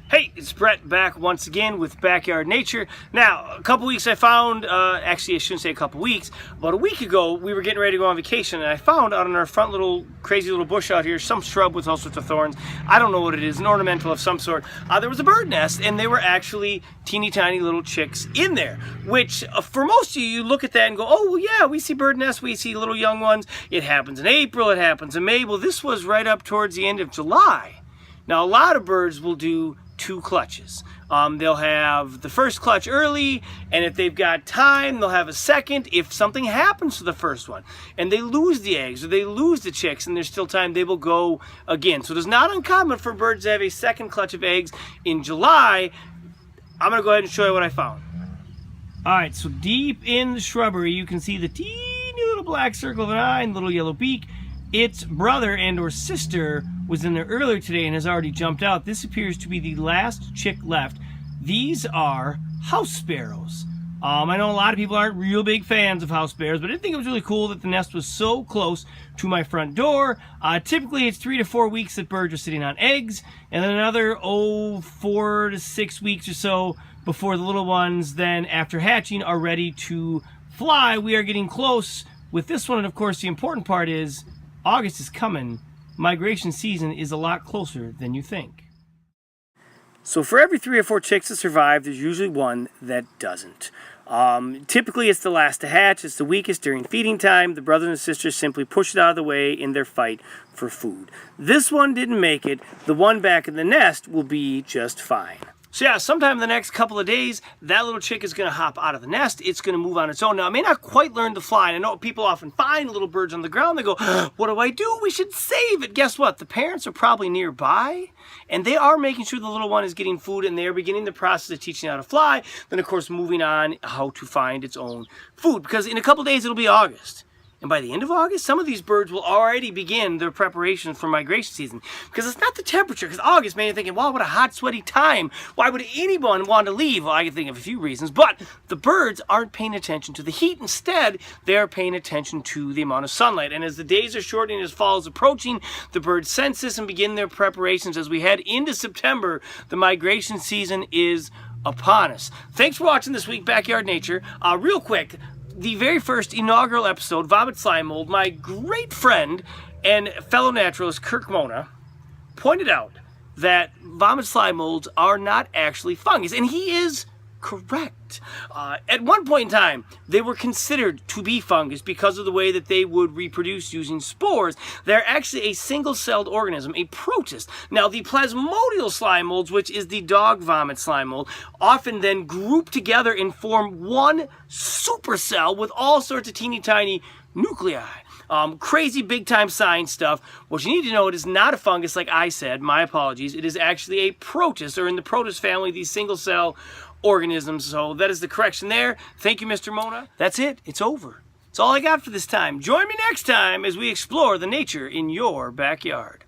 Hey, it's Brett back once again with Backyard Nature. Now, a couple weeks I found, actually I shouldn't say a couple weeks, about a week ago we were getting ready to go on vacation and I found out in our front little crazy little bush out here some shrub with all sorts of thorns. I don't know what it is, an ornamental of some sort. There was a bird nest and they were actually teeny tiny little chicks in there, which for most of you look at that and go, oh well yeah, we see bird nests, we see little young ones. It happens in April, it happens in May. Well, this was right up towards the end of July. Now a lot of birds will do two clutches. They'll have the first clutch early, and if they've got time, they'll have a second. If something happens to the first one, and they lose the eggs, or they lose the chicks, and there's still time, they will go again. So it is not uncommon for birds to have a second clutch of eggs in July. I'm going to go ahead and show you what I found. Alright, so deep in the shrubbery, you can see the teeny little black circle of an eye and little yellow beak. Its brother and or sister was in there earlier today and has already jumped out. This appears to be the last chick left. These are house sparrows. I know a lot of people aren't real big fans of house sparrows, but I think it was really cool that the nest was so close to my front door. Typically it's 3 to 4 weeks that birds are sitting on eggs, and then another 4 to 6 weeks or so before the little ones then after hatching are ready to fly. We are getting close with this one, and of course the important part is August is coming. Migration season is a lot closer than you think. So for every 3 or 4 chicks that survive, there's usually one that doesn't. Typically it's the last to hatch, it's the weakest during feeding time. The brothers and sisters simply push it out of the way in their fight for food. This one didn't make it. The one back in the nest will be just fine. So yeah, sometime in the next couple of days, that little chick is going to hop out of the nest. It's going to move on its own. Now, it may not quite learn to fly. And I know people often find little birds on the ground. They go, what do I do? We should save it. Guess what? The parents are probably nearby, and they are making sure the little one is getting food, and they are beginning the process of teaching it how to fly. Then, of course, moving on how to find its own food. Because in a couple of days, it'll be August. And by the end of August, some of these birds will already begin their preparations for migration season. Because it's not the temperature. Because August, man, you're thinking, wow, what a hot, sweaty time. Why would anyone want to leave? Well, I can think of a few reasons. But the birds aren't paying attention to the heat. Instead, they are paying attention to the amount of sunlight. And as the days are shortening, as fall is approaching, the birds sense this and begin their preparations. As we head into September, the migration season is upon us. Thanks for watching this week, Backyard Nature. Real quick, the very first inaugural episode, Vomit Slime Mold, my great friend and fellow naturalist Kirk Mona pointed out that vomit slime molds are not actually fungus, and he is correct. At one point in time, they were considered to be fungus because of the way that they would reproduce using spores. They're actually a single-celled organism, a protist. Now, the plasmodial slime molds, which is the dog vomit slime mold, often then group together and form one supercell with all sorts of teeny tiny nuclei. Crazy big-time science stuff. What you need to know, it is not a fungus like I said. My apologies. It is actually a protist, or in the protist family, these single-cell organisms. So that is the correction there. Thank you, Mr. Mona. That's it. It's over. That's all I got for this time. Join me next time as we explore the nature in your backyard.